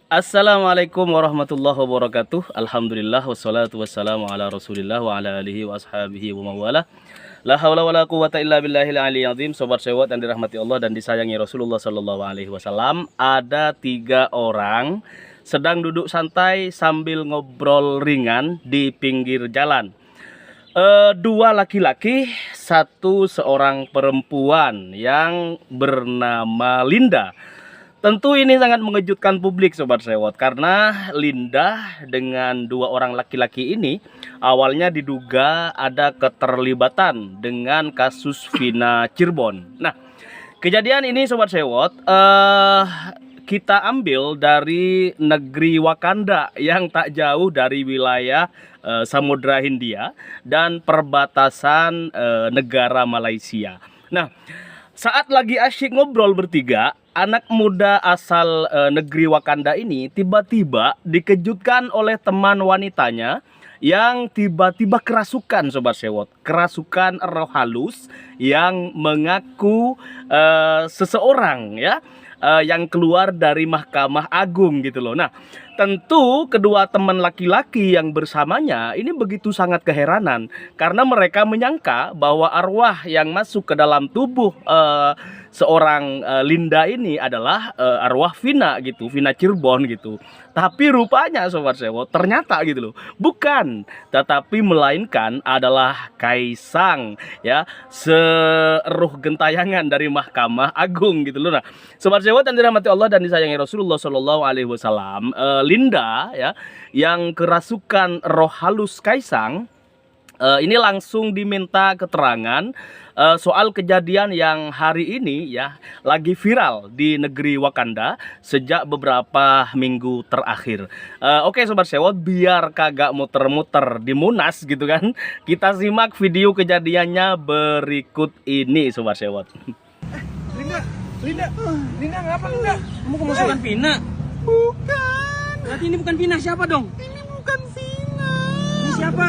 Assalamualaikum warahmatullahi wabarakatuh. Alhamdulillah wassalatu wassalamu ala Rasulillah wa ala alihi wa ashabihi wa mawala. La haula wala quwata illa billahil aliyyil azim. Sobat sewot yang dirahmati Allah dan disayangi Rasulullah sallallahu alaihi wasallam, ada 3 orang sedang duduk santai sambil ngobrol ringan di pinggir jalan. 2 laki-laki, 1 seorang perempuan yang bernama Linda. Tentu ini sangat mengejutkan publik sobat sewot, karena Linda dengan 2 orang laki-laki ini awalnya diduga ada keterlibatan dengan kasus Vina Cirebon. Nah, kejadian ini sobat sewot kita ambil dari negeri Wakanda yang tak jauh dari wilayah Samudra Hindia dan perbatasan negara Malaysia. Nah, saat lagi asyik ngobrol bertiga, anak muda asal negeri Wakanda ini tiba-tiba dikejutkan oleh teman wanitanya yang tiba-tiba kerasukan sobat sewot. Kerasukan roh halus yang mengaku seseorang ya yang keluar dari Mahkamah Agung gitu loh. Nah, tentu kedua teman laki-laki yang bersamanya ini begitu sangat keheranan karena mereka menyangka bahwa arwah yang masuk ke dalam tubuh seorang Linda ini adalah arwah Vina gitu, Vina Cirebon gitu. Tapi rupanya sobat sewot ternyata gitu loh, bukan, tetapi melainkan adalah Kaisang ya, seruh gentayangan dari Mahkamah Agung gitu loh. Nah, sobat sewot yang dirahmati Allah dan disayangi Rasulullah Shallallahu alaihi wasallam, Linda ya yang kerasukan roh halus Kaisang ini langsung diminta keterangan soal kejadian yang hari ini ya lagi viral di negeri Wakanda sejak beberapa minggu terakhir. Oke sobat sewot, biar kagak muter-muter di Munas gitu kan, kita simak video kejadiannya berikut ini sobat sewot. Linda ngapa Linda? Kamu kemasukan Vina? Bukan. Berarti ini bukan Vina, siapa dong? Ini bukan Vina. Ini siapa?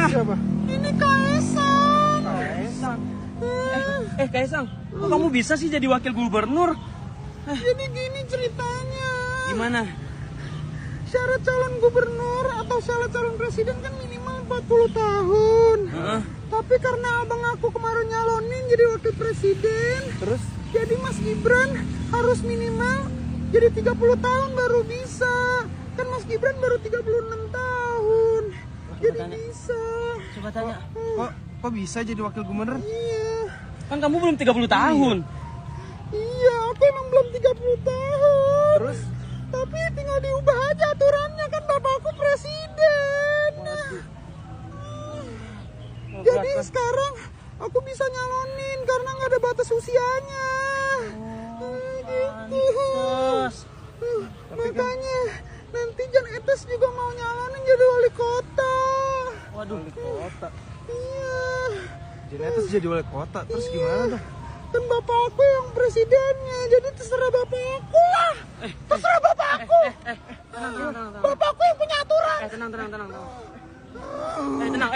Ini Kaisang. Kaisang. Kaisang, kok kamu bisa sih jadi wakil gubernur? Jadi gini ceritanya. Gimana? Syarat calon gubernur atau syarat calon presiden kan minimal 40 tahun. Tapi karena abang aku kemarin nyalonin jadi wakil presiden, Terus? jadi Mas Gibran harus minimal jadi 30 tahun baru bisa. Kan Mas Gibran baru 36 tahun. Jadi bisa. Coba tanya. Kok bisa jadi wakil gubernur? Iya. Kan kamu belum 30 tahun. Iya, aku emang belum 30 tahun. Terus? Tapi tinggal diubah aja aturannya, kan bapakku presiden. Jadi sekarang aku bisa nyalonin karena nggak ada batas usianya. Gitu. Makanya nanti Jan Etes juga mau nyalonin jadi wali kota. Waduh. Kota. Iya. Jenetes jadi wali kota. Terus gimana tuh? Kan bapakku yang presidennya, jadi terserah bapakku lah. Terserah bapakku. Tenang. Bapakku yang punya aturan. Tenang. Tenang.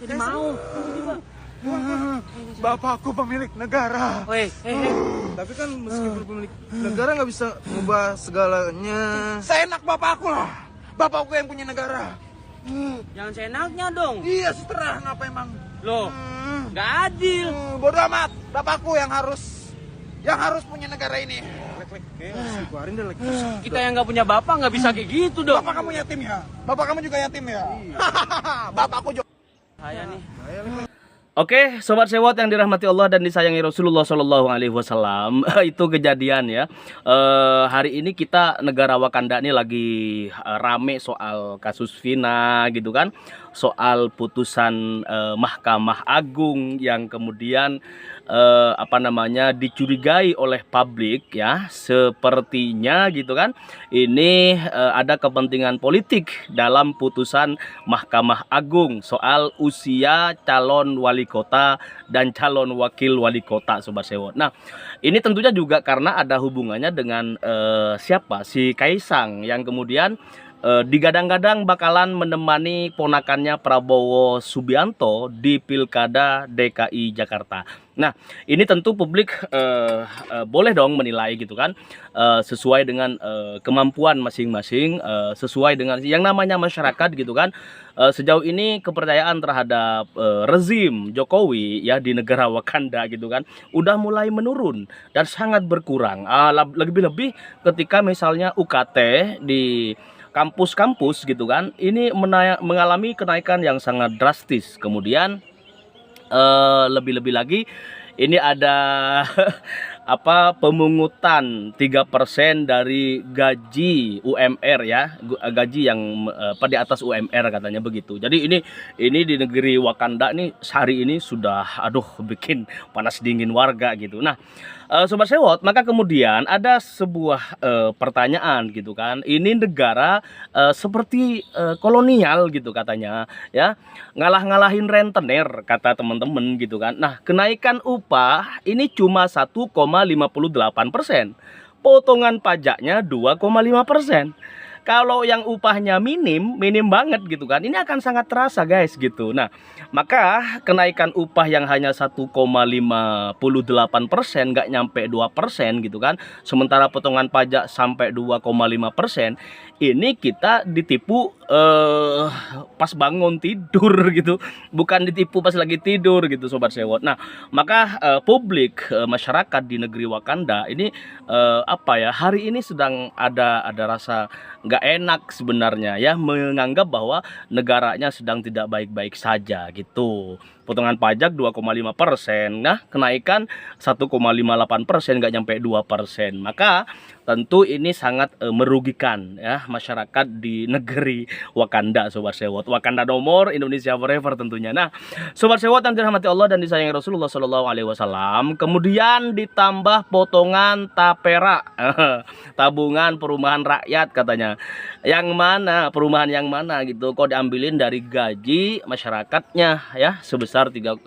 Jadi mau. Bapakku pemilik negara. Tapi kan meskipun pemilik negara nggak bisa mengubah segalanya. Seenak bapakku lah. Bapakku yang punya negara. Jangan seenaknya dong. Iya, seterah ngapa emang? Loh, nggak adil. Bodoh amat. Bapakku yang harus punya negara ini. Si Kuarin deh lagi. Kita yang nggak punya bapak nggak bisa kayak gitu dong. Bapak kamu yatim ya? Bapak kamu juga yatim ya? Bapakku juga. Saya nih. Oke, sobat sewot yang dirahmati Allah dan disayangi Rasulullah Shallallahu alaihi wasallam, itu kejadian ya. Hari ini kita negara Wakanda ini lagi rame soal kasus Vina gitu kan, soal putusan Mahkamah Agung yang kemudian dicurigai oleh publik ya, sepertinya gitu kan, ini ada kepentingan politik dalam putusan Mahkamah Agung soal usia calon wali kota dan calon wakil wali kota sobat sewot. Nah, ini tentunya juga karena ada hubungannya dengan siapa, si Kaisang yang kemudian digadang-gadang bakalan menemani ponakannya Prabowo Subianto di Pilkada DKI Jakarta. Nah, ini tentu publik boleh dong menilai gitu kan, sesuai dengan kemampuan masing-masing, sesuai dengan yang namanya masyarakat gitu kan. Sejauh ini kepercayaan terhadap rezim Jokowi ya di negara Wakanda gitu kan udah mulai menurun dan sangat berkurang. Lebih-lebih ketika misalnya UKT di kampus-kampus gitu kan ini mengalami kenaikan yang sangat drastis. Kemudian lebih-lebih lagi ini ada pemungutan 3% dari gaji UMR ya, gaji yang di atas UMR katanya begitu. Jadi ini di negeri Wakanda nih hari ini sudah bikin panas dingin warga gitu. Nah, Sobat Sewot, maka kemudian ada sebuah pertanyaan gitu kan. Ini negara seperti kolonial gitu katanya ya. Ngalah-ngalahin rentenir kata teman-teman gitu kan. Nah, kenaikan upah ini cuma 1,58%. Potongan pajaknya 2,5%. Kalau yang upahnya minim banget gitu kan, ini akan sangat terasa guys gitu. Nah, maka kenaikan upah yang hanya 1,58%, nggak nyampe 2% gitu kan, sementara potongan pajak sampai 2,5%, ini kita ditipu pas bangun tidur gitu, bukan ditipu pas lagi tidur gitu Sobat Sewot. Nah, maka publik masyarakat di negeri Wakanda ini hari ini sedang ada rasa nggak enak sebenarnya ya, menganggap bahwa negaranya sedang tidak baik-baik saja gitu. Potongan pajak 2,5%, nah kenaikan 1,58%, nggak nyampe 2%. Maka tentu ini sangat merugikan ya masyarakat di negeri Wakanda Sobat Sewot. Wakanda nomor, Indonesia forever tentunya. Nah, Sobat Sewot yang dirahmati Allah dan disayangi Rasulullah SAW, kemudian ditambah potongan tapera, tabungan perumahan rakyat katanya. Yang mana perumahan yang mana gitu, kok diambilin dari gaji masyarakatnya ya sebesar 3%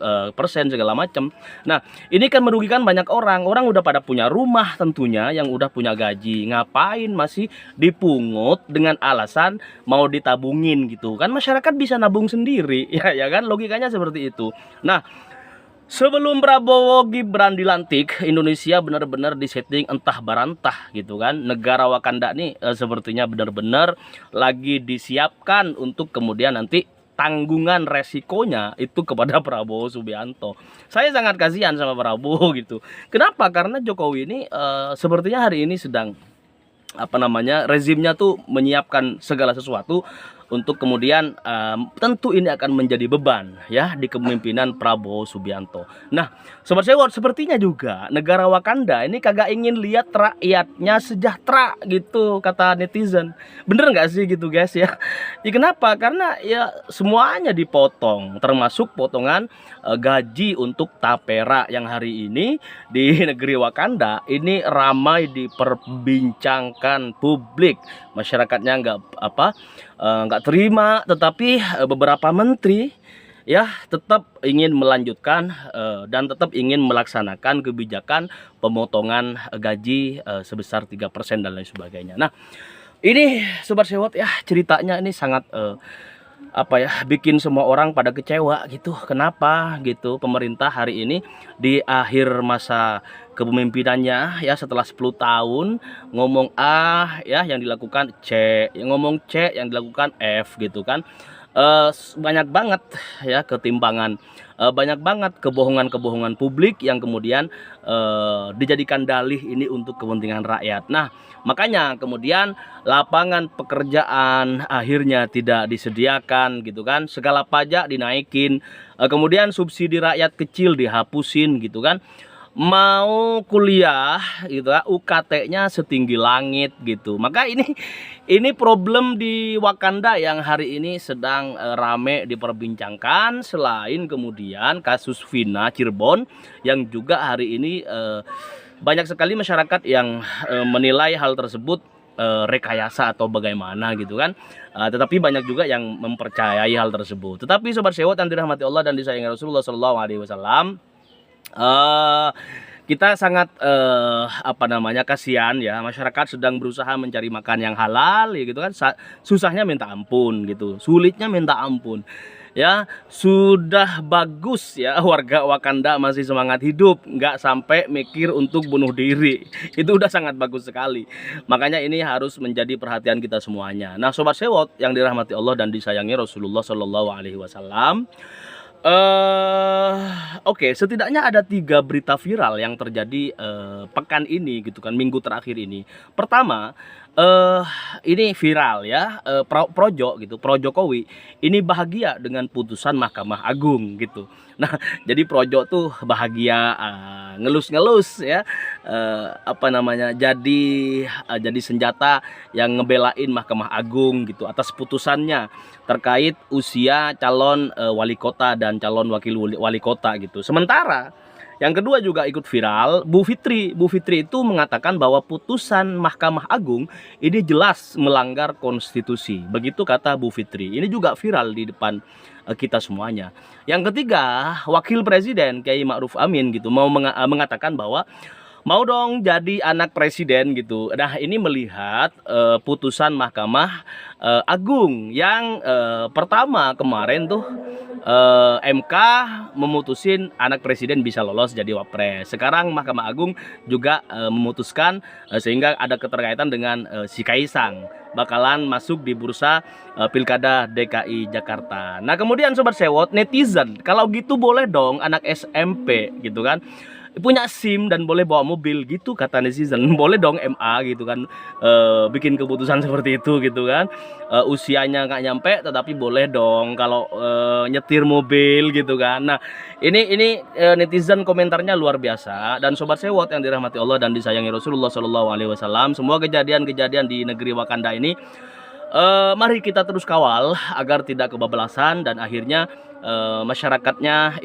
segala macam. Nah, ini kan merugikan banyak orang. Orang udah pada punya rumah tentunya, yang udah punya gaji, ngapain masih dipungut dengan alasan mau ditabungin gitu kan. Masyarakat bisa nabung sendiri ya kan, logikanya seperti itu. Nah, sebelum Prabowo Gibran dilantik, Indonesia benar-benar disetting entah barantah gitu kan. Negara Wakanda nih sepertinya benar-benar lagi disiapkan untuk kemudian nanti tanggungan resikonya itu kepada Prabowo Subianto. Saya sangat kasihan sama Prabowo gitu. Kenapa? Karena Jokowi ini sepertinya hari ini sedang rezimnya tuh menyiapkan segala sesuatu untuk kemudian tentu ini akan menjadi beban ya di kepemimpinan Prabowo Subianto. Nah, Sobat Sewot, sepertinya juga negara Wakanda ini kagak ingin lihat rakyatnya sejahtera gitu kata netizen. Bener nggak sih gitu guys ya? Ya kenapa? Karena ya semuanya dipotong, termasuk potongan gaji untuk tapera yang hari ini di negeri Wakanda ini ramai diperbincangkan publik. Masyarakatnya nggak terima, tetapi beberapa menteri ya tetap ingin melanjutkan dan tetap ingin melaksanakan kebijakan pemotongan gaji sebesar 3% dan lain sebagainya. Nah, ini Sobat Sewot ya, ceritanya ini sangat bikin semua orang pada kecewa gitu. Kenapa gitu pemerintah hari ini di akhir masa kepemimpinannya ya, setelah 10 tahun ngomong A ya yang dilakukan C, ngomong C yang dilakukan F gitu kan. Banyak banget ya ketimpangan, banyak banget kebohongan-kebohongan publik yang kemudian dijadikan dalih ini untuk kepentingan rakyat. Nah, makanya kemudian lapangan pekerjaan akhirnya tidak disediakan gitu kan, segala pajak dinaikin, kemudian subsidi rakyat kecil dihapusin gitu kan. Mau kuliah gitu ya, UKT-nya setinggi langit gitu. Maka ini problem di Wakanda yang hari ini sedang rame diperbincangkan, selain kemudian kasus Vina Cirebon yang juga hari ini banyak sekali masyarakat yang menilai hal tersebut rekayasa atau bagaimana gitu kan. Tetapi banyak juga yang mempercayai hal tersebut. Tetapi Sobat Sewot yang dirahmati Allah dan disayangi Rasulullah SAW, kita sangat apa namanya, kasihan ya, masyarakat sedang berusaha mencari makan yang halal ya gitu kan, susahnya minta ampun gitu, sulitnya minta ampun. Ya, sudah bagus ya warga Wakanda masih semangat hidup, nggak sampai mikir untuk bunuh diri. Itu udah sangat bagus sekali. Makanya ini harus menjadi perhatian kita semuanya. Nah, Sobat Sewot yang dirahmati Allah dan disayangi Rasulullah Shallallahu Alaihi Wasallam. Oke, setidaknya ada 3 berita viral yang terjadi pekan ini gitu kan, minggu terakhir ini. Pertama, ini viral ya, Projo gitu, Pro Jokowi ini bahagia dengan putusan Mahkamah Agung gitu. Nah, jadi Projo tuh bahagia, ngelus-ngelus ya, apa namanya, jadi senjata yang ngebelain Mahkamah Agung gitu atas putusannya terkait usia calon wali kota dan calon wakil wali kota gitu. Sementara yang kedua juga ikut viral, Bu Fitri. Bu Fitri itu mengatakan bahwa putusan Mahkamah Agung ini jelas melanggar konstitusi. Begitu kata Bu Fitri. Ini juga viral di depan kita semuanya. Yang ketiga, Wakil Presiden Kiai Ma'ruf Amin gitu mau mengatakan bahwa mau dong jadi anak presiden gitu. Nah, ini melihat putusan Mahkamah Agung yang pertama kemarin tuh MK memutusin anak presiden bisa lolos jadi wapres. Sekarang Mahkamah Agung juga memutuskan sehingga ada keterkaitan dengan si Kaisang bakalan masuk di bursa Pilkada DKI Jakarta. Nah, kemudian Sobat Sewot, netizen, kalau gitu boleh dong anak SMP gitu kan, punya SIM dan boleh bawa mobil gitu kata netizen, boleh dong MA gitu kan, bikin keputusan seperti itu gitu kan, usianya nggak nyampe tetapi boleh dong kalau nyetir mobil gitu kan. Nah, ini netizen komentarnya luar biasa. Dan Sobat Sewot yang dirahmati Allah dan disayangi Rasulullah Shallallahu Alaihi Wasallam, semua kejadian-kejadian di negeri Wakanda ini mari kita terus kawal agar tidak kebablasan dan akhirnya masyarakatnya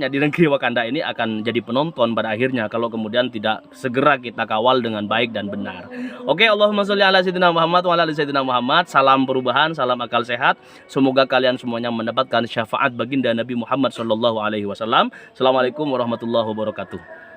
di negeri Wakanda ini akan jadi penonton pada akhirnya kalau kemudian tidak segera kita kawal dengan baik dan benar. Oke, Allahumma sholli ala sayyidina Muhammad wa ala ali sayyidina Muhammad. Salam perubahan, salam akal sehat. Semoga kalian semuanya mendapatkan syafaat baginda Nabi Muhammad sallallahu alaihi wasallam. Assalamualaikum warahmatullahi wabarakatuh.